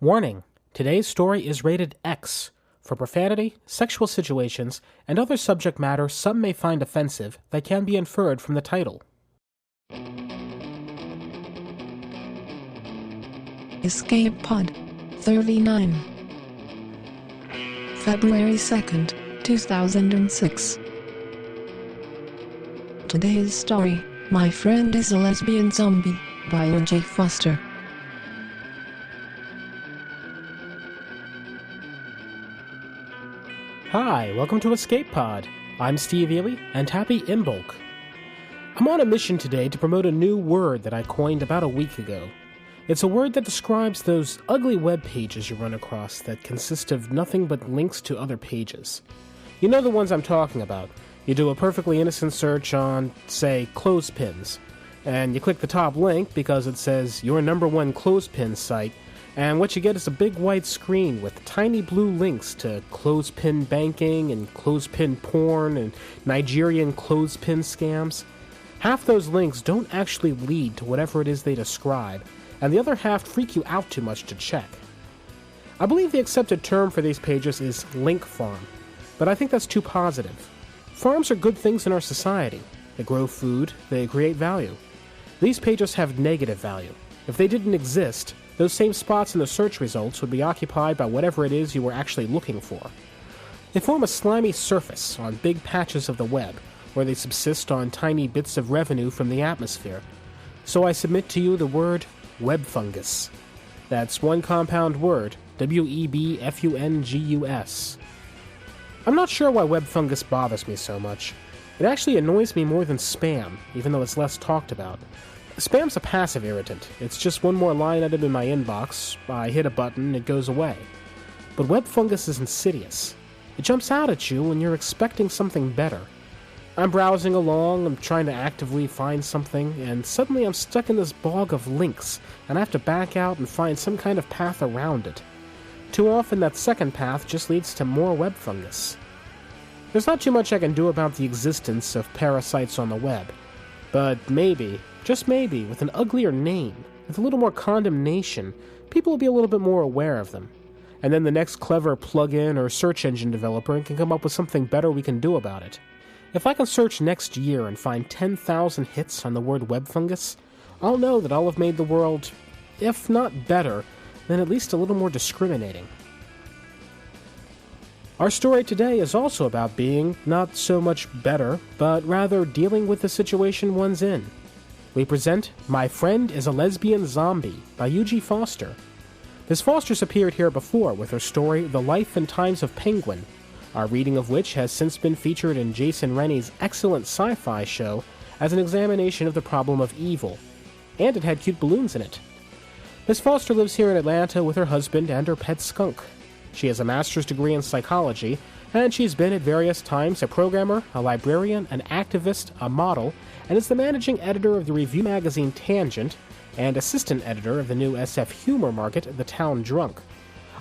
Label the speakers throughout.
Speaker 1: Warning: today's story is rated X for profanity, sexual situations, and other subject matter some may find offensive that can be inferred from the title.
Speaker 2: Escape Pod 39 February 2nd, 2006. Today's story, My Friend is a Lesbian Zombie, by O.J. Foster.
Speaker 1: Hi, welcome to Escape Pod. I'm Steve Ely, and happy Imbolc. I'm on a mission today to promote a new word that I coined about a week ago. It's a word that describes those ugly web pages you run across that consist of nothing but links to other pages. You know the ones I'm talking about. You do a perfectly innocent search on, say, clothespins, and you click the top link because it says your #1 clothespin site, and what you get is a big white screen with tiny blue links to clothespin banking and clothespin porn and Nigerian clothespin scams. Half those links don't actually lead to whatever it is they describe, and the other half freak you out too much to check. I believe the accepted term for these pages is link farm, but I think that's too positive. Farms are good things in our society. They grow food, they create value. These pages have negative value. If they didn't exist, those same spots in the search results would be occupied by whatever it is you were actually looking for. They form a slimy surface on big patches of the web, where they subsist on tiny bits of revenue from the atmosphere. So I submit to you the word web fungus. That's one compound word, WEBFUNGUS. I'm not sure why web fungus bothers me so much. It actually annoys me more than spam, even though it's less talked about. Spam's a passive irritant. It's just one more line item in my inbox. I hit a button, it goes away. But web fungus is insidious. It jumps out at you when you're expecting something better. I'm browsing along, I'm trying to actively find something, and suddenly I'm stuck in this bog of links, and I have to back out and find some kind of path around it. Too often that second path just leads to more web fungus. There's not too much I can do about the existence of parasites on the web, but maybe, just maybe, with an uglier name, with a little more condemnation, people will be a little bit more aware of them. And then the next clever plugin or search engine developer can come up with something better we can do about it. If I can search next year and find 10,000 hits on the word web fungus, I'll know that I'll have made the world, if not better, then at least a little more discriminating. Our story today is also about being not so much better, but rather dealing with the situation one's in. We present My Friend is a Lesbian Zombie by O.J. Foster. Ms. Foster's appeared here before with her story The Life and Times of Penguin, our reading of which has since been featured in Jason Rennie's excellent sci-fi show as an examination of the problem of evil, and it had cute balloons in it. Ms. Foster lives here in Atlanta with her husband and her pet skunk. She has a master's degree in psychology, and she's been at various times a programmer, a librarian, an activist, a model, and is the managing editor of the review magazine Tangent, and assistant editor of the new SF humor market, The Town Drunk.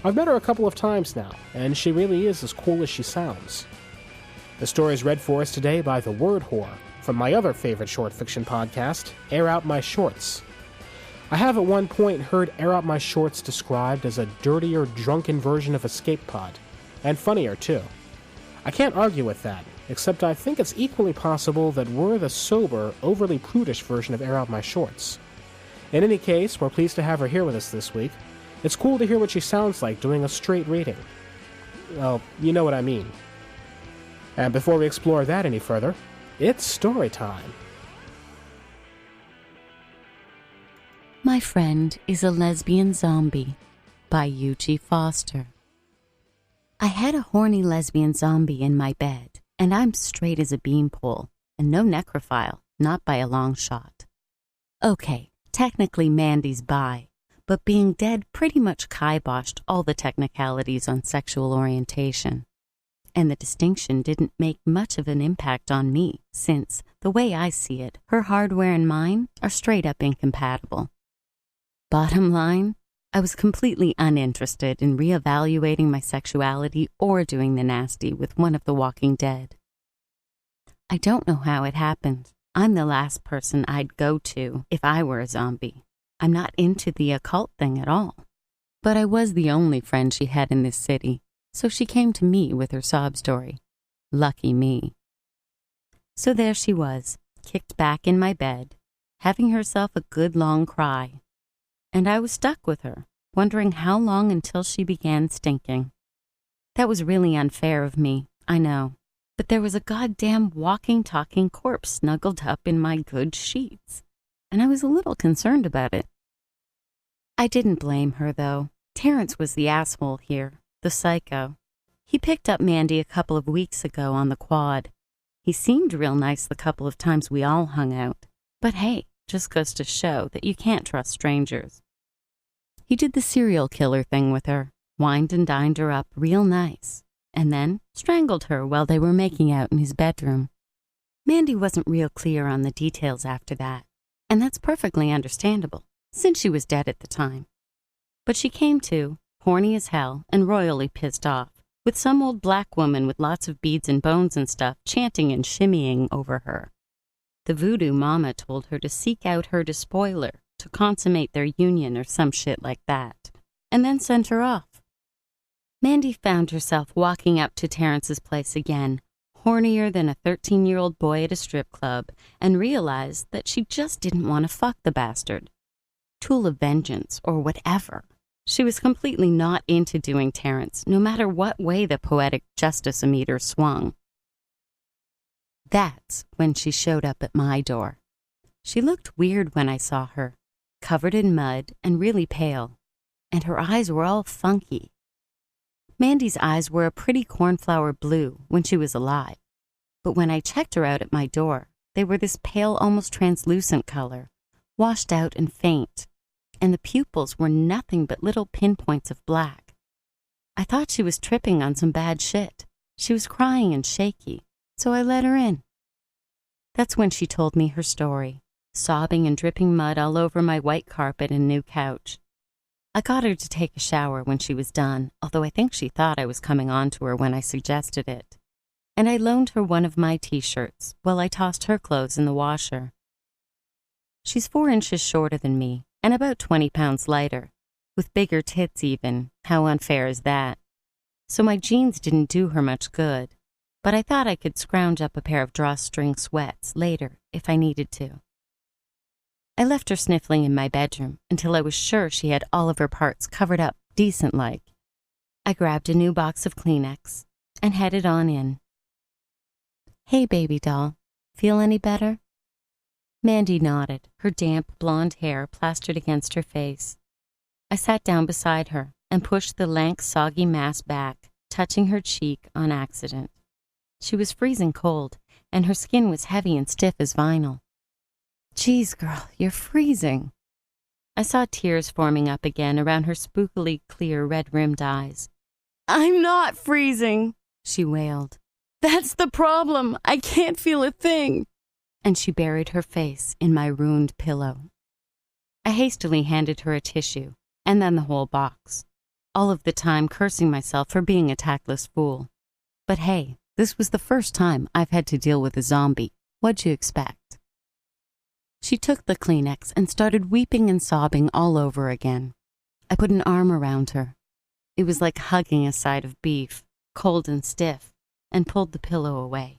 Speaker 1: I've met her a couple of times now, and she really is as cool as she sounds. The story is read for us today by The Word Whore, from my other favorite short fiction podcast, Air Out My Shorts. I have at one point heard Air Out My Shorts described as a dirtier, drunken version of Escape Pod, and funnier too. I can't argue with that, except I think it's equally possible that we're the sober, overly prudish version of Air Out My Shorts. In any case, we're pleased to have her here with us this week. It's cool to hear what she sounds like doing a straight reading. Well, you know what I mean. And before we explore that any further, it's story time.
Speaker 3: My Friend is a Lesbian Zombie by O.J. Foster. I had a horny lesbian zombie in my bed, and I'm straight as a beanpole, and no necrophile, not by a long shot. Okay, technically Mandy's bi, but being dead pretty much kiboshed all the technicalities on sexual orientation. And the distinction didn't make much of an impact on me, since, the way I see it, her hardware and mine are straight up incompatible. Bottom line, I was completely uninterested in reevaluating my sexuality or doing the nasty with one of the Walking Dead. I don't know how it happened. I'm the last person I'd go to if I were a zombie. I'm not into the occult thing at all. But I was the only friend she had in this city, so she came to me with her sob story. Lucky me. So there she was, kicked back in my bed, having herself a good long cry. And I was stuck with her, wondering how long until she began stinking. That was really unfair of me, I know, but there was a goddamn walking, talking corpse snuggled up in my good sheets, and I was a little concerned about it. I didn't blame her, though. Terrence was the asshole here, the psycho. He picked up Mandy a couple of weeks ago on the quad. He seemed real nice the couple of times we all hung out, but hey, just goes to show that you can't trust strangers. He did the serial killer thing with her, wined and dined her up real nice, and then strangled her while they were making out in his bedroom. Mandy wasn't real clear on the details after that, and that's perfectly understandable, since she was dead at the time. But she came to, horny as hell and royally pissed off, with some old black woman with lots of beads and bones and stuff chanting and shimmying over her. The voodoo mama told her to seek out her despoiler to consummate their union or some shit like that, and then sent her off. Mandy found herself walking up to Terrence's place again, hornier than a 13-year-old boy at a strip club, and realized that she just didn't want to fuck the bastard. Tool of vengeance, or whatever. She was completely not into doing Terrence, no matter what way the poetic justice-meter swung. That's when she showed up at my door. She looked weird when I saw her, covered in mud and really pale, and her eyes were all funky. Mandy's eyes were a pretty cornflower blue when she was alive, but when I checked her out at my door, they were this pale, almost translucent color, washed out and faint, and the pupils were nothing but little pinpoints of black. I thought she was tripping on some bad shit. She was crying and shaky, so I let her in. That's when she told me her story, sobbing and dripping mud all over my white carpet and new couch. I got her to take a shower when she was done, although I think she thought I was coming on to her when I suggested it. And I loaned her one of my t-shirts while I tossed her clothes in the washer. She's 4 inches shorter than me and about 20 pounds lighter, with bigger tits even. How unfair is that? So my jeans didn't do her much good, but I thought I could scrounge up a pair of drawstring sweats later if I needed to. I left her sniffling in my bedroom until I was sure she had all of her parts covered up decent-like. I grabbed a new box of Kleenex and headed on in. "Hey, baby doll, feel any better?" Mandy nodded, her damp blonde hair plastered against her face. I sat down beside her and pushed the lank, soggy mass back, touching her cheek on accident. She was freezing cold, and her skin was heavy and stiff as vinyl. "Geez, girl, you're freezing." I saw tears forming up again around her spookily clear red-rimmed eyes. "I'm not freezing," she wailed. "That's the problem. I can't feel a thing." And she buried her face in my ruined pillow. I hastily handed her a tissue, and then the whole box, all of the time cursing myself for being a tactless fool. But hey, this was the first time I've had to deal with a zombie. What'd you expect? She took the Kleenex and started weeping and sobbing all over again. I put an arm around her. It was like hugging a side of beef, cold and stiff, and pulled the pillow away.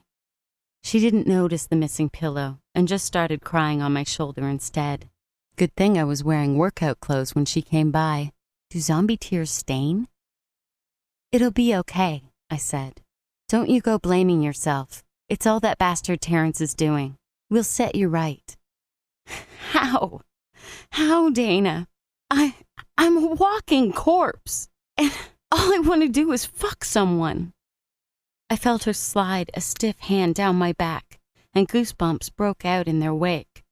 Speaker 3: She didn't notice the missing pillow and just started crying on my shoulder instead. Good thing I was wearing workout clothes when she came by. Do zombie tears stain? "It'll be okay," I said. "Don't you go blaming yourself. It's all that bastard Terrence is doing. We'll set you right." How? How, Dana? I'm a walking corpse, and all I want to do is fuck someone. I felt her slide a stiff hand down my back, and goosebumps broke out in their wake.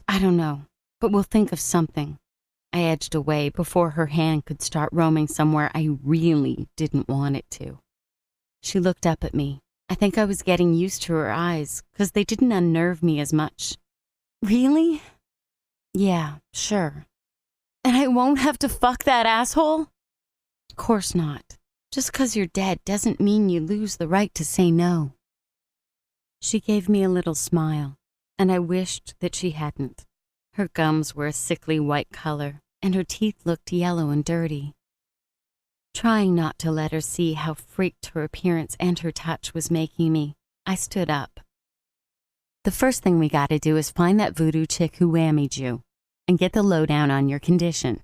Speaker 3: "I don't know, but we'll think of something." I edged away before her hand could start roaming somewhere I really didn't want it to. She looked up at me. I think I was getting used to her eyes, because they didn't unnerve me as much. "Really?" "Yeah, sure." "And I won't have to fuck that asshole?" "Course not. Just 'cause you're dead doesn't mean you lose the right to say no." She gave me a little smile, and I wished that she hadn't. Her gums were a sickly white color, and her teeth looked yellow and dirty. Trying not to let her see how freaked her appearance and her touch was making me, I stood up. The first thing we gotta do is find that voodoo chick who whammied you and get the lowdown on your condition.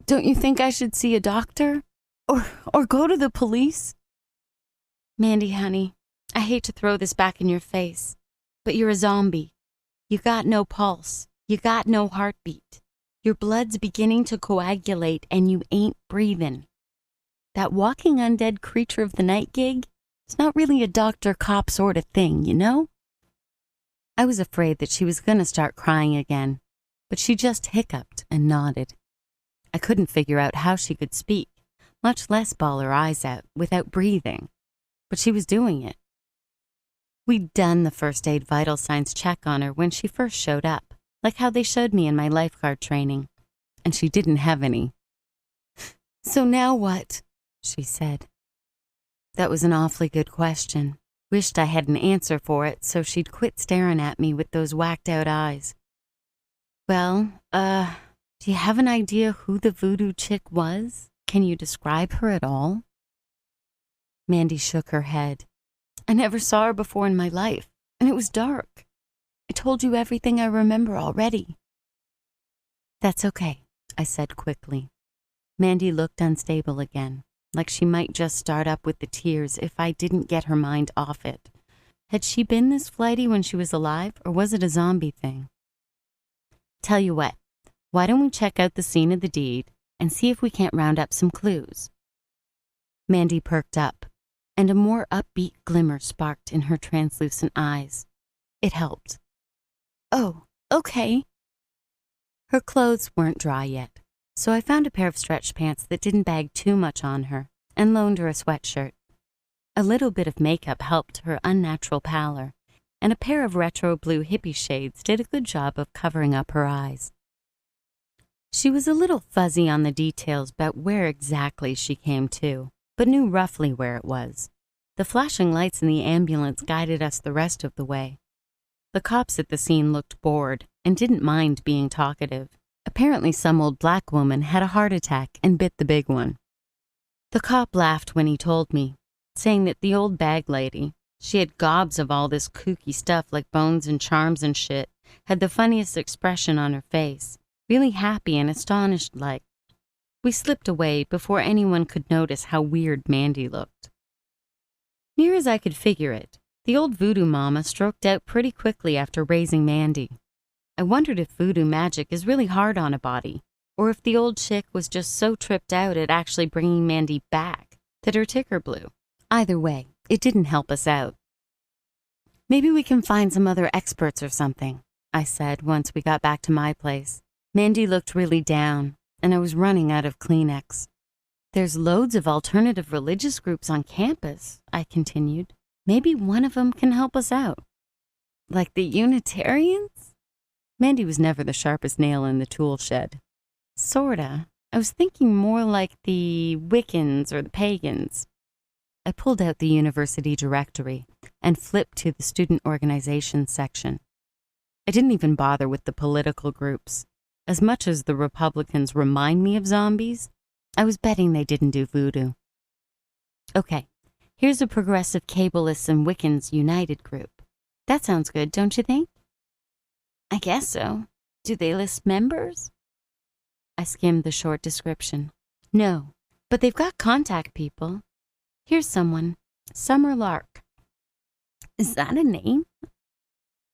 Speaker 3: Don't you think I should see a doctor? Or go to the police? Mandy, honey, I hate to throw this back in your face, but you're a zombie. You got no pulse. You got no heartbeat. Your blood's beginning to coagulate and you ain't breathing. That walking undead creature of the night gig, it's not really a doctor cop sort of thing, you know? I was afraid that she was going to start crying again, but she just hiccuped and nodded. I couldn't figure out how she could speak, much less bawl her eyes out without breathing, but she was doing it. We'd done the first aid vital signs check on her when she first showed up, like how they showed me in my lifeguard training, and she didn't have any. So now what? She said. That was an awfully good question. Wished I had an answer for it so she'd quit staring at me with those whacked-out eyes. Well, do you have an idea who the voodoo chick was? Can you describe her at all? Mandy shook her head. I never saw her before in my life, and it was dark. I told you everything I remember already. That's okay, I said quickly. Mandy looked unstable again, like she might just start up with the tears if I didn't get her mind off it. Had she been this flighty when she was alive, or was it a zombie thing? Tell you what, why don't we check out the scene of the deed and see if we can't round up some clues? Mandy perked up, and a more upbeat glimmer sparked in her translucent eyes. It helped. Oh, okay. Her clothes weren't dry yet, so I found a pair of stretch pants that didn't bag too much on her and loaned her a sweatshirt. A little bit of makeup helped her unnatural pallor, and a pair of retro blue hippie shades did a good job of covering up her eyes. She was a little fuzzy on the details about where exactly she came to, but knew roughly where it was. The flashing lights in the ambulance guided us the rest of the way. The cops at the scene looked bored and didn't mind being talkative. Apparently some old black woman had a heart attack and bit the big one. The cop laughed when he told me, saying that the old bag lady, she had gobs of all this kooky stuff like bones and charms and shit, had the funniest expression on her face, really happy and astonished like. We slipped away before anyone could notice how weird Mandy looked. Near as I could figure it, the old voodoo mama stroked out pretty quickly after raising Mandy. I wondered if voodoo magic is really hard on a body, or if the old chick was just so tripped out at actually bringing Mandy back that her ticker blew. Either way, it didn't help us out. Maybe we can find some other experts or something, I said once we got back to my place. Mandy looked really down, and I was running out of Kleenex. There's loads of alternative religious groups on campus, I continued. Maybe one of them can help us out. Like the Unitarians? Mandy was never the sharpest nail in the tool shed. Sorta. I was thinking more like the Wiccans or the Pagans. I pulled out the university directory and flipped to the student organizations section. I didn't even bother with the political groups. As much as the Republicans remind me of zombies, I was betting they didn't do voodoo. Okay, here's a progressive Kabbalists and Wiccans United group. That sounds good, don't you think? I guess so. Do they list members? I skimmed the short description. No, but they've got contact people. Here's someone. Summer Lark. Is that a name?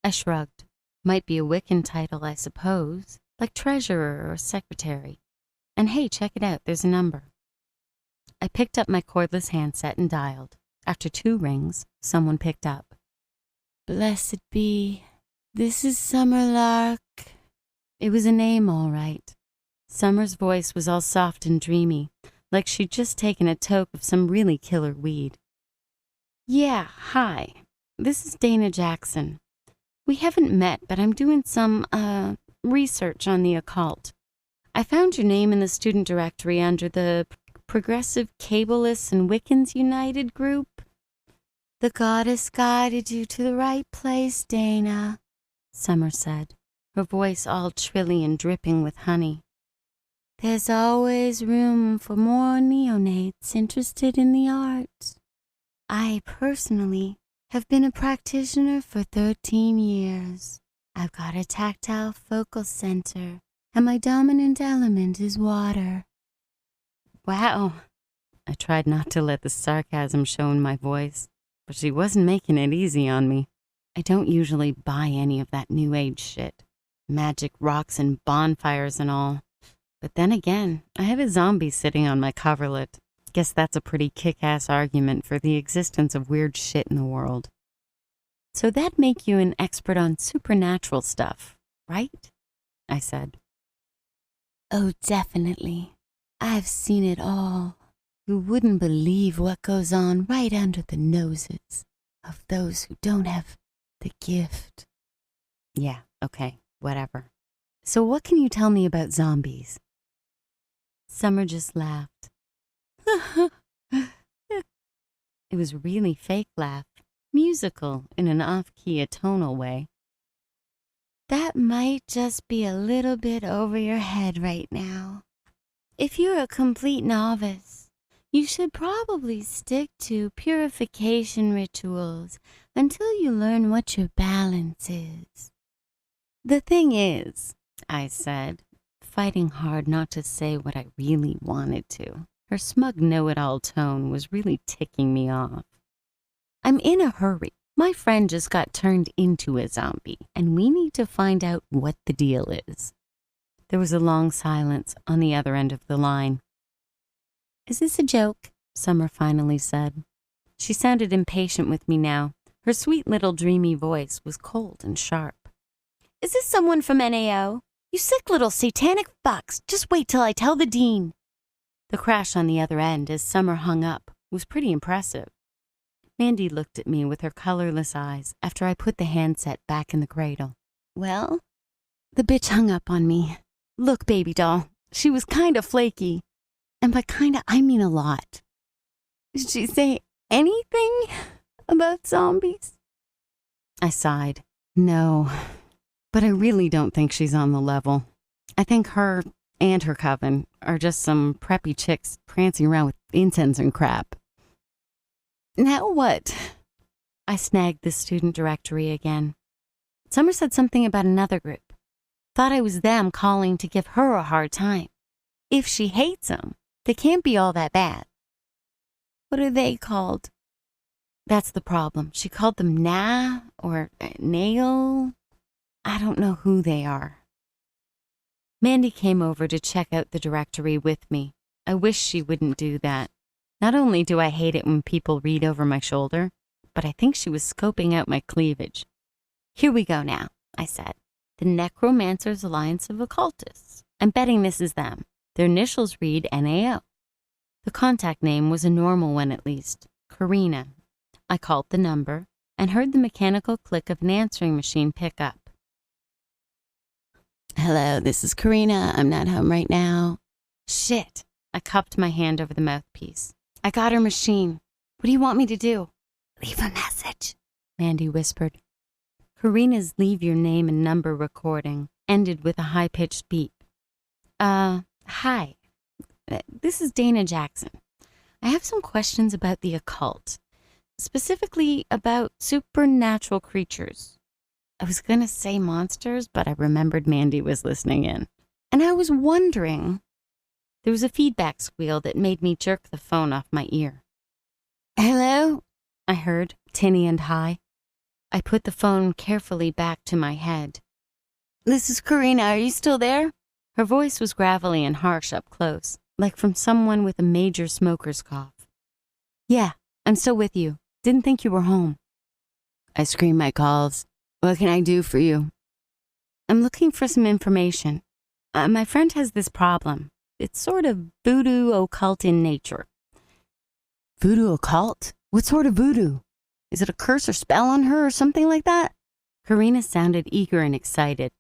Speaker 3: I shrugged. Might be a Wiccan title, I suppose, like treasurer or secretary. And hey, check it out, there's a number. I picked up my cordless handset and dialed. After 2 rings, someone picked up. Blessed be. This is Summer Lark. It was a name, all right. Summer's voice was all soft and dreamy, like she'd just taken a toke of some really killer weed. Yeah, hi. This is Dana Jackson. We haven't met, but I'm doing some, research on the occult. I found your name in the student directory under the Progressive Kabbalists and Wiccans United group. The goddess guided you to the right place, Dana, Summer said, her voice all trilly and dripping with honey. There's always room for more neonates interested in the arts. I personally have been a practitioner for 13 years. I've got a tactile focal center, and my dominant element is water. Wow. I tried not to let the sarcasm show in my voice, but she wasn't making it easy on me. I don't usually buy any of that new age shit. Magic rocks and bonfires and all. But then again, I have a zombie sitting on my coverlet. Guess that's a pretty kick-ass argument for the existence of weird shit in the world. So that'd make you an expert on supernatural stuff, right? I said. Oh, definitely. I've seen it all. You wouldn't believe what goes on right under the noses of those who don't have the gift. Yeah, okay, whatever. So what can you tell me about zombies? Summer just laughed. It was really fake laugh, musical in an off-key atonal way. That might just be a little bit over your head right now. If you're a complete novice, you should probably stick to purification rituals until you learn what your balance is. The thing is, I said, fighting hard not to say what I really wanted to. Her smug know-it-all tone was really ticking me off. I'm in a hurry. My friend just got turned into a zombie, and we need to find out what the deal is. There was a long silence on the other end of the line. Is this a joke? Summer finally said. She sounded impatient with me now. Her sweet little dreamy voice was cold and sharp. Is this someone from NAO? You sick little satanic fucks. Just wait till I tell the dean. The crash on the other end as Summer hung up was pretty impressive. Mandy looked at me with her colorless eyes after I put the handset back in the cradle. Well, the bitch hung up on me. Look, baby doll, she was kind of flaky. And by kinda, I mean a lot. Did she say anything about zombies? I sighed. No, but I really don't think she's on the level. I think her and her coven are just some preppy chicks prancing around with incense and crap. Now what? I snagged the student directory again. Summer said something about another group. Thought I was them calling to give her a hard time. If she hates them, they can't be all that bad. What are they called? That's the problem. She called them Na or Nail. I don't know who they are. Mandy came over to check out the directory with me. I wish she wouldn't do that. Not only do I hate it when people read over my shoulder, but I think she was scoping out my cleavage. Here we go now, I said. The Necromancers Alliance of Occultists. I'm betting this is them. Their initials read NAO. The contact name was a normal one at least, Karina. I called the number and heard the mechanical click of an answering machine pick up. Hello, this is Karina. I'm not home right now. Shit. I cupped my hand over the mouthpiece. I got her machine. What do you want me to do? Leave a message, Mandy whispered. Karina's leave your name and number recording ended with a high-pitched beep. Hi. This is Dana Jackson. I have some questions about the occult, specifically about supernatural creatures. I was going to say monsters, but I remembered Mandy was listening in. And I was wondering... There was a feedback squeal that made me jerk the phone off my ear. Hello? I heard, tinny and high. I put the phone carefully back to my head. This is Karina. Are you still there? Her voice was gravelly and harsh up close, like from someone with a major smoker's cough. Yeah, I'm still with you. Didn't think you were home. I screen my calls. What can I do for you? I'm looking for some information. My friend has this problem. It's sort of voodoo occult in nature. Voodoo occult? What sort of voodoo? Is it a curse or spell on her or something like that? Karina sounded eager and excited.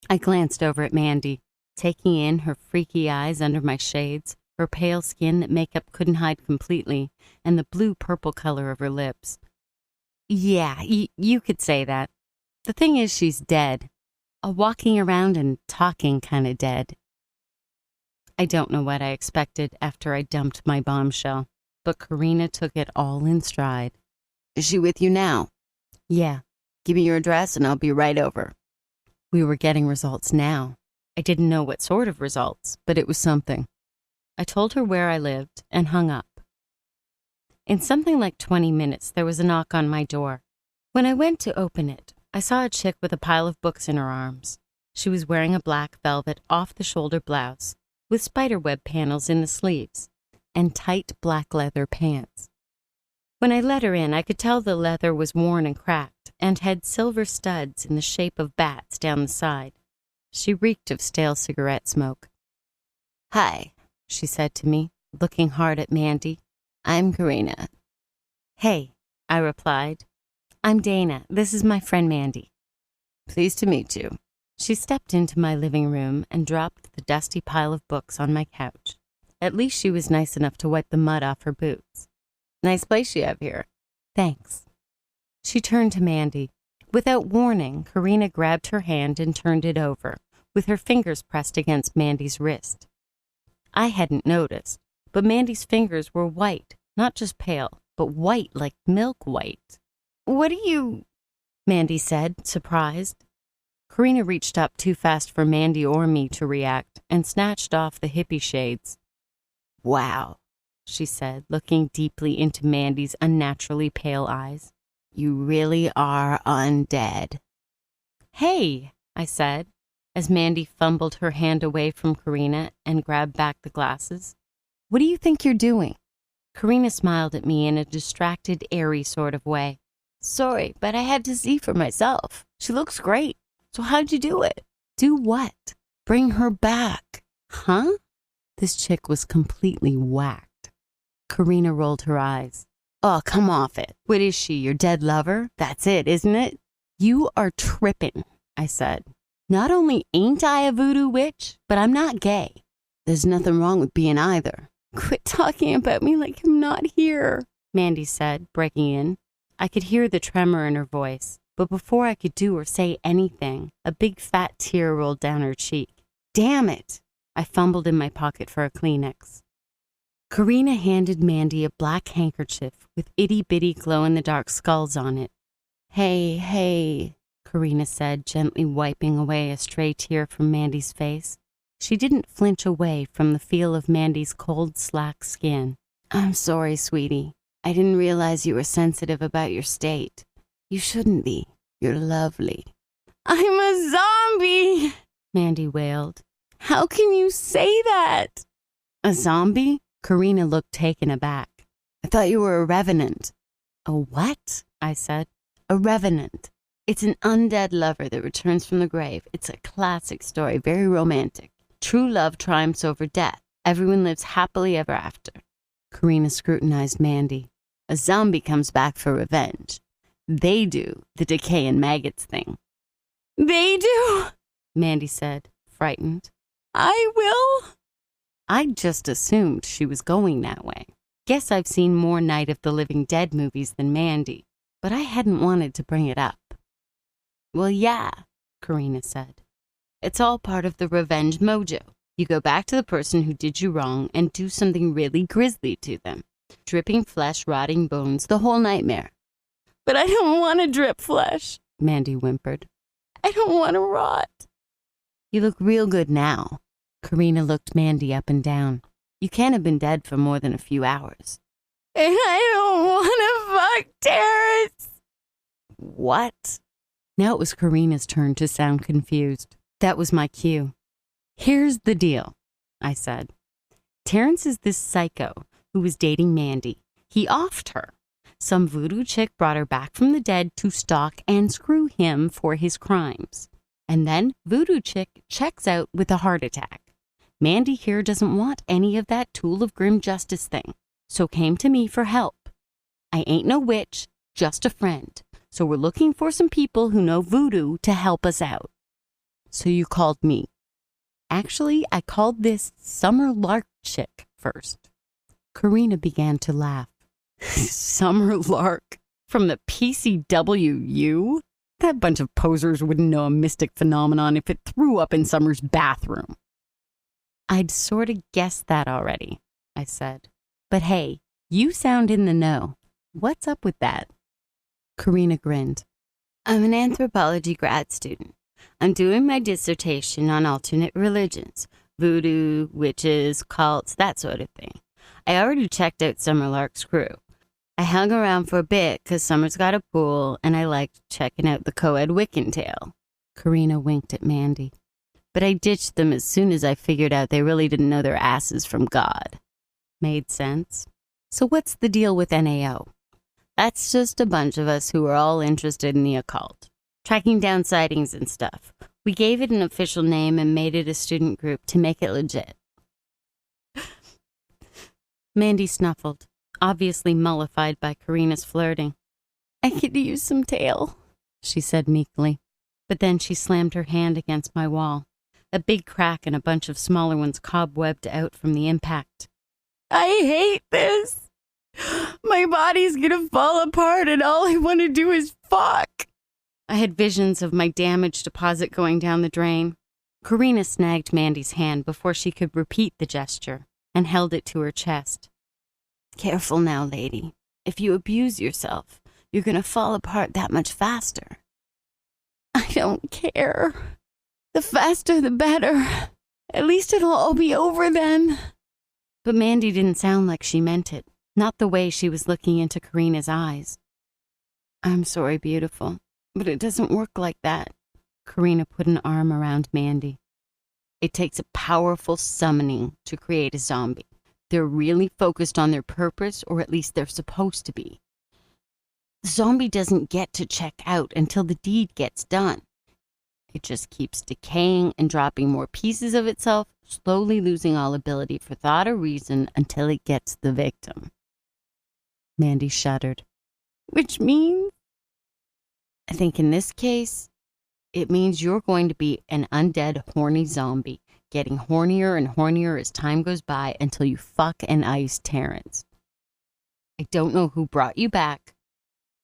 Speaker 3: I glanced over at Mandy, taking in her freaky eyes under my shades, her pale skin that makeup couldn't hide completely, and the blue-purple color of her lips. Yeah, you could say that. The thing is, she's dead. A walking around and talking kind of dead. I don't know what I expected after I dumped my bombshell, but Karina took it all in stride.
Speaker 4: Is she with you now?
Speaker 3: Yeah.
Speaker 4: Give me your address and I'll be right over.
Speaker 3: We were getting results now. I didn't know what sort of results, but it was something. I told her where I lived and hung up. In something like 20 minutes, there was a knock on my door. When I went to open it, I saw a chick with a pile of books in her arms. She was wearing a black velvet off-the-shoulder blouse with spiderweb panels in the sleeves and tight black leather pants. When I let her in, I could tell the leather was worn and cracked and had silver studs in the shape of bats down the side. She reeked of stale cigarette smoke.
Speaker 4: Hi,
Speaker 3: she said to me, looking hard at Mandy.
Speaker 4: I'm Karina.
Speaker 3: Hey, I replied. I'm Dana. This is my friend Mandy.
Speaker 4: Pleased to meet you.
Speaker 3: She stepped into my living room and dropped the dusty pile of books on my couch. At least she was nice enough to wipe the mud off her boots.
Speaker 4: Nice place you have here.
Speaker 3: Thanks. She turned to Mandy. Without warning, Karina grabbed her hand and turned it over, with her fingers pressed against Mandy's wrist. I hadn't noticed, but Mandy's fingers were white, not just pale, but white like milk white.
Speaker 4: What are you?
Speaker 3: Mandy said, surprised. Karina reached up too fast for Mandy or me to react and snatched off the hippie shades.
Speaker 4: Wow,
Speaker 3: she said, looking deeply into Mandy's unnaturally pale eyes.
Speaker 4: You really are undead.
Speaker 3: Hey, I said, as Mandy fumbled her hand away from Karina and grabbed back the glasses. What do you think you're doing? Karina smiled at me in a distracted, airy sort of way.
Speaker 4: Sorry, but I had to see for myself. She looks great. So how'd you do it?
Speaker 3: Do what?
Speaker 4: Bring her back.
Speaker 3: Huh? This chick was completely whacked. Karina rolled her eyes.
Speaker 4: Oh, come off it.
Speaker 3: What is she, your dead lover? That's it, isn't it? You are tripping, I said. Not only ain't I a voodoo witch, but I'm not gay.
Speaker 4: There's nothing wrong with being either.
Speaker 3: Quit talking about me like I'm not here, Mandy said, breaking in. I could hear the tremor in her voice, but before I could do or say anything, a big fat tear rolled down her cheek. Damn it! I fumbled in my pocket for a Kleenex. Karina handed Mandy a black handkerchief with itty-bitty glow-in-the-dark skulls on it. Hey, Karina said, gently wiping away a stray tear from Mandy's face. She didn't flinch away from the feel of Mandy's cold, slack skin.
Speaker 4: I'm sorry, sweetie. I didn't realize you were sensitive about your state. You shouldn't be. You're lovely.
Speaker 3: I'm a zombie, Mandy wailed. How can you say that? A zombie? Karina looked taken aback.
Speaker 4: I thought you were a revenant.
Speaker 3: A what? I said.
Speaker 4: A revenant. It's an undead lover that returns from the grave. It's a classic story, very romantic. True love triumphs over death. Everyone lives happily ever after.
Speaker 3: Karina scrutinized Mandy.
Speaker 4: A zombie comes back for revenge. They do the decay and maggots thing.
Speaker 3: They do? Mandy said, frightened. I will? I just assumed she was going that way. Guess I've seen more Night of the Living Dead movies than Mandy, but I hadn't wanted to bring it up. Well, yeah, Karina said. It's all part of the revenge mojo. You go back to the person who did you wrong and do something really grisly to them. Dripping flesh, rotting bones, the whole nightmare. But I don't want to drip flesh, Mandy whimpered. I don't want to rot. You look real good now. Karina looked Mandy up and down. You can't have been dead for more than a few hours. And I don't want to fuck Terrence. What? Now it was Karina's turn to sound confused. That was my cue. Here's the deal, I said. Terrence is this psycho who was dating Mandy. He offed her. Some voodoo chick brought her back from the dead to stalk and screw him for his crimes. And then voodoo chick checks out with a heart attack. Mandy here doesn't want any of that tool of grim justice thing, so came to me for help. I ain't no witch, just a friend. So we're looking for some people who know voodoo to help us out. So you called me. Actually, I called this Summer Lark chick first. Karina began to laugh. Summer Lark? From the PCWU? That bunch of posers wouldn't know a mystic phenomenon if it threw up in Summer's bathroom.
Speaker 4: I'd sort of guessed that already, I said. But hey, you sound in the know. What's up with that? Karina grinned. I'm an anthropology grad student. I'm doing my dissertation on alternate religions, voodoo, witches, cults, that sort of thing. I already checked out Summer Lark's crew. I hung around for a bit because Summer's got a pool and I liked checking out the co-ed Wiccan tale. Karina winked at Mandy. But I ditched them as soon as I figured out they really didn't know their asses from God. Made sense. So what's the deal with NAO? That's just a bunch of us who are all interested in the occult, tracking down sightings and stuff. We gave it an official name and made it a student group to make it legit. Mandy snuffled, obviously mollified by Karina's flirting. I could use some tail, she said meekly. But then she slammed her hand against my wall. A big crack and a bunch of smaller ones cobwebbed out from the impact. I hate this. My body's gonna fall apart and all I want to do is fuck. I had visions of my damage deposit going down the drain. Karina snagged Mandy's hand before she could repeat the gesture and held it to her chest. Careful now, lady. If you abuse yourself, you're gonna fall apart that much faster. I don't care. The faster the better. At least it'll all be over then. But Mandy didn't sound like she meant it. Not the way she was looking into Karina's eyes. I'm sorry, beautiful, but it doesn't work like that. Karina put an arm around Mandy. It takes a powerful summoning to create a zombie. They're really focused on their purpose, or at least they're supposed to be. The zombie doesn't get to check out until the deed gets done. It just keeps decaying and dropping more pieces of itself, slowly losing all ability for thought or reason until it gets the victim. Mandy shuddered. Which means? I think in this case, it means you're going to be an undead, horny zombie, getting hornier and hornier as time goes by until you fuck and ice Terrence. I don't know who brought you back,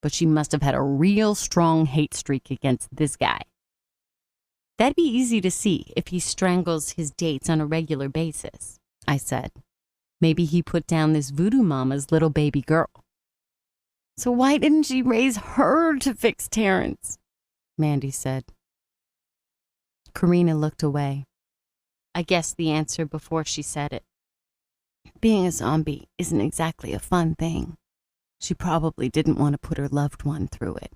Speaker 4: but she must have had a real strong hate streak against this guy. That'd be easy to see if he strangles his dates on a regular basis, I said. Maybe he put down this voodoo mama's little baby girl. So why didn't she raise her to fix Terrence? Mandy said. Karina looked away. I guessed the answer before she said it. Being a zombie isn't exactly a fun thing. She probably didn't want to put her loved one through it.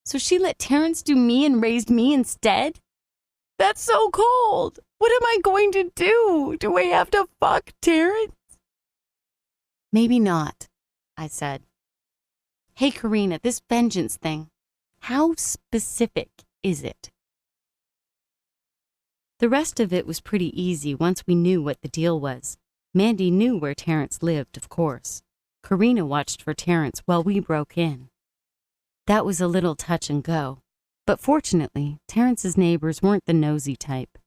Speaker 4: So she let Terrence do me and raised me instead? That's so cold. What am I going to do? Do I have to fuck Terrence? Maybe not, I said. Hey, Karina, this vengeance thing, how specific is it? The rest of it was pretty easy once we knew what the deal was. Mandy knew where Terrence lived, of course. Karina watched for Terrence while we broke in. That was a little touch and go, but fortunately, Terrence's neighbors weren't the nosy type.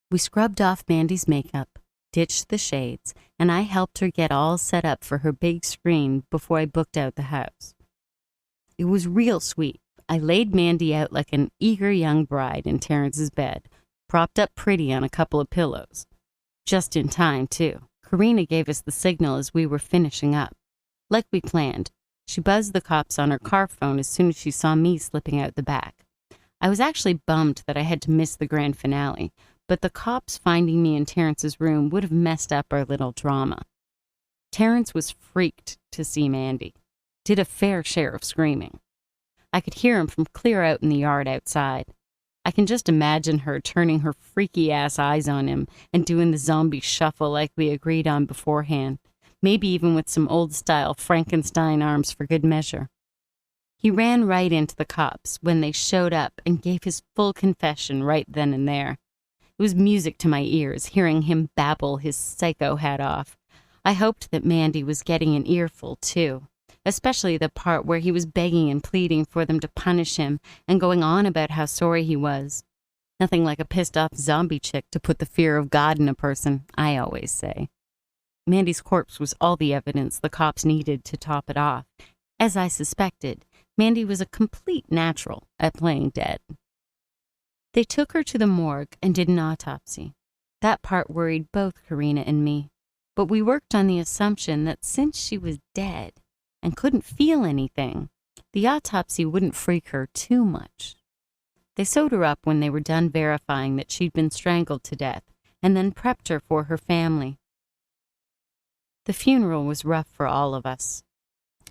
Speaker 4: We scrubbed off Mandy's makeup, ditched the shades, and I helped her get all set up for her big screen before I booked out the house. It was real sweet. I laid Mandy out like an eager young bride in Terrence's bed, propped up pretty on a couple of pillows. Just in time, too. Karina gave us the signal as we were finishing up. Like we planned, she buzzed the cops on her car phone as soon as she saw me slipping out the back. I was actually bummed that I had to miss the grand finale, but the cops finding me in Terrence's room would have messed up our little drama. Terrence was freaked to see Mandy. Did a fair share of screaming. I could hear him from clear out in the yard outside. I can just imagine her turning her freaky-ass eyes on him and doing the zombie shuffle like we agreed on beforehand, maybe even with some old-style Frankenstein arms for good measure. He ran right into the cops when they showed up and gave his full confession right then and there. It was music to my ears, hearing him babble his psycho hat off. I hoped that Mandy was getting an earful, too, especially the part where he was begging and pleading for them to punish him and going on about how sorry he was. Nothing like a pissed-off zombie chick to put the fear of God in a person, I always say. Mandy's corpse was all the evidence the cops needed to top it off. As I suspected, Mandy was a complete natural at playing dead. They took her to the morgue and did an autopsy. That part worried both Karina and me, but we worked on the assumption that since she was dead and couldn't feel anything, the autopsy wouldn't freak her too much. They sewed her up when they were done verifying that she'd been strangled to death, and then prepped her for her family. The funeral was rough for all of us.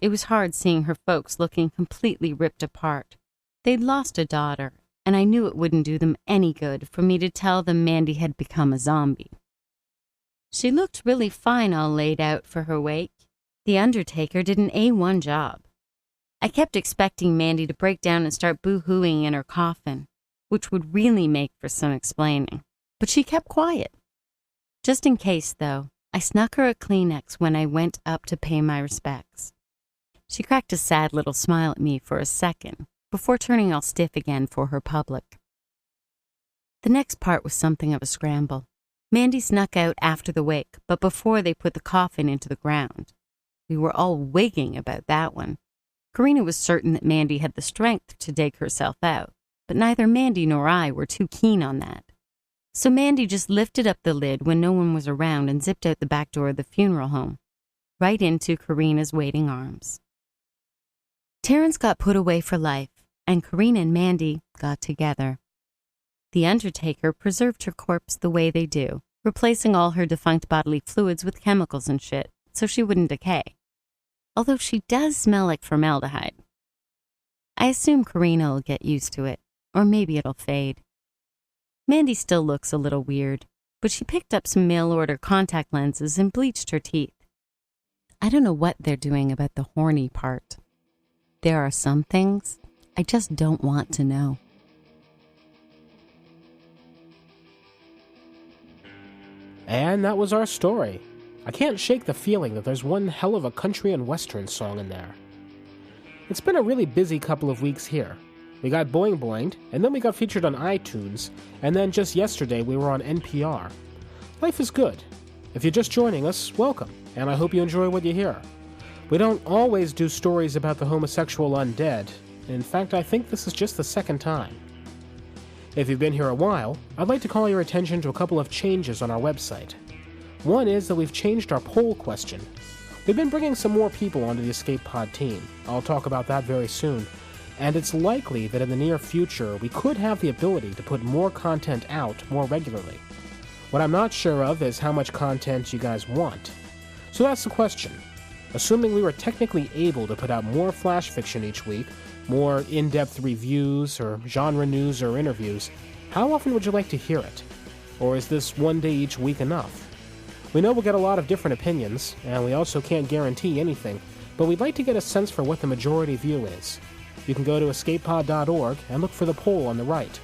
Speaker 4: It was hard seeing her folks looking completely ripped apart. They'd lost a daughter, and I knew it wouldn't do them any good for me to tell them Mandy had become a zombie. She looked really fine all laid out for her wake. The undertaker did an A1 job. I kept expecting Mandy to break down and start boo-hooing in her coffin, which would really make for some explaining. But she kept quiet. Just in case, though, I snuck her a Kleenex when I went up to pay my respects. She cracked a sad little smile at me for a second, before turning all stiff again for her public. The next part was something of a scramble. Mandy snuck out after the wake, but before they put the coffin into the ground. We were all wigging about that one. Karina was certain that Mandy had the strength to dig herself out, but neither Mandy nor I were too keen on that. So Mandy just lifted up the lid when no one was around and zipped out the back door of the funeral home, right into Karina's waiting arms. Terrence got put away for life, and Karina and Mandy got together. The undertaker preserved her corpse the way they do, replacing all her defunct bodily fluids with chemicals and shit, so she wouldn't decay. Although she does smell like formaldehyde. I assume Karina will get used to it, or maybe it'll fade. Mandy still looks a little weird, but she picked up some mail-order contact lenses and bleached her teeth. I don't know what they're doing about the horny part. There are some things I just don't want to know.
Speaker 1: And that was our story. I can't shake the feeling that there's one hell of a country and western song in there. It's been a really busy couple of weeks here. We got Boing Boinged, and then we got featured on iTunes, and then just yesterday we were on NPR. Life is good. If you're just joining us, welcome, and I hope you enjoy what you hear. We don't always do stories about the homosexual undead. In fact, I think this is just the second time. If you've been here a while, I'd like to call your attention to a couple of changes on our website. One is that we've changed our poll question. We've been bringing some more people onto the Escape Pod team. I'll talk about that very soon. And it's likely that in the near future, we could have the ability to put more content out more regularly. What I'm not sure of is how much content you guys want. So that's the question. Assuming we were technically able to put out more flash fiction each week, more in-depth reviews or genre news or interviews, how often would you like to hear it? Or is this one day each week enough? We know we'll get a lot of different opinions, and we also can't guarantee anything, but we'd like to get a sense for what the majority view is. You can go to escapepod.org and look for the poll on the right.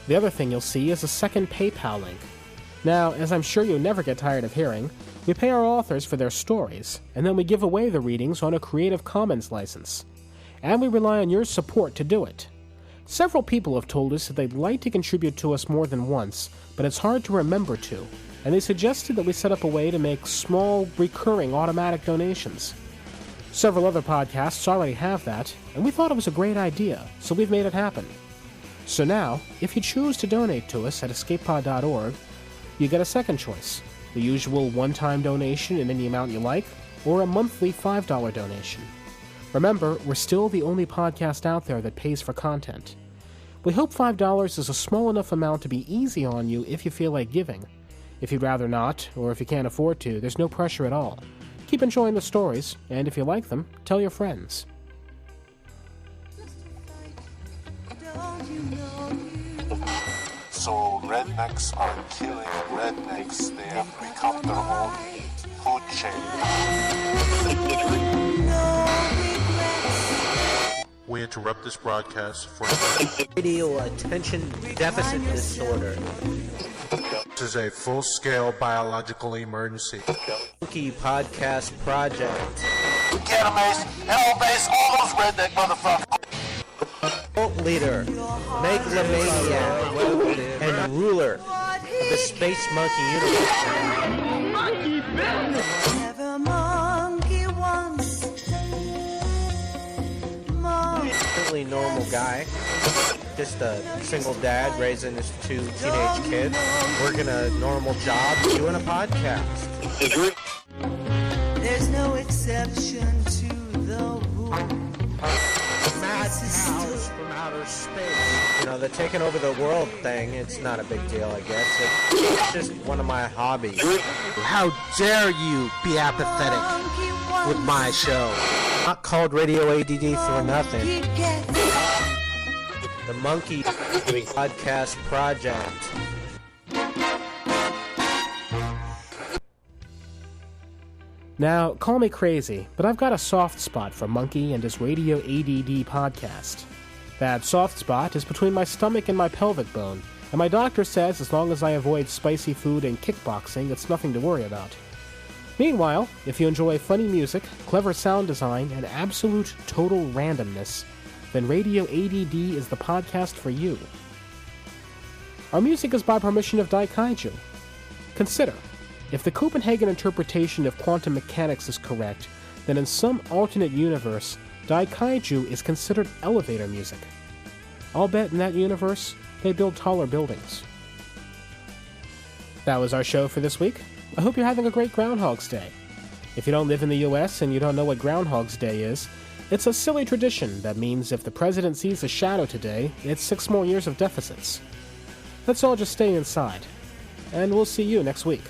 Speaker 1: The other thing you'll see is a second PayPal link. Now, as I'm sure you'll never get tired of hearing, we pay our authors for their stories, and then we give away the readings on a Creative Commons license. And we rely on your support to do it. Several people have told us that they'd like to contribute to us more than once, but it's hard to remember to, and they suggested that we set up a way to make small, recurring automatic donations. Several other podcasts already have that, and we thought it was a great idea, so we've made it happen. So now, if you choose to donate to us at escapepod.org, you get a second choice, the usual one-time donation in any amount you like, or a monthly $5 donation. Remember, we're still the only podcast out there that pays for content. We hope $5 is a small enough amount to be easy on you if you feel like giving. If you'd rather not, or if you can't afford to, there's no pressure at all. Keep enjoying the stories, and if you like them, tell your friends.
Speaker 5: So rednecks are killing rednecks. They have become their own food chain. We interrupt this broadcast for
Speaker 6: radio attention deficit disorder.
Speaker 5: This is a full-scale biological emergency.
Speaker 6: Monkey Podcast Project.
Speaker 5: Cannabase, hell-base, all those redneck motherfuckers.
Speaker 6: Cult leader, megalomaniac, and ruler of the Space Monkey universe. Completely normal guy. just a single dad raising his 2 teenage kids, working a normal job, doing a podcast.
Speaker 7: There's no exception to the rule.
Speaker 6: Mad cows from outer space. You know, the taking over the world thing, it's not a big deal, I guess. It's just one of my hobbies.
Speaker 8: How dare you be apathetic with my show?
Speaker 6: Not called Radio ADD for nothing. The Monkey Podcast Project.
Speaker 1: Now, call me crazy, but I've got a soft spot for Monkey and his Radio ADD podcast. That soft spot is between my stomach and my pelvic bone, and my doctor says as long as I avoid spicy food and kickboxing, it's nothing to worry about. Meanwhile, if you enjoy funny music, clever sound design, and absolute total randomness, then Radio ADD is the podcast for you. Our music is by permission of Daikaiju. Consider, if the Copenhagen interpretation of quantum mechanics is correct, then in some alternate universe, Daikaiju is considered elevator music. I'll bet in that universe, they build taller buildings. That was our show for this week. I hope you're having a great Groundhog's Day. If you don't live in the US and you don't know what Groundhog's Day is, it's a silly tradition that means if the president sees a shadow today, it's 6 more years of deficits. Let's all just stay inside. And we'll see you next week.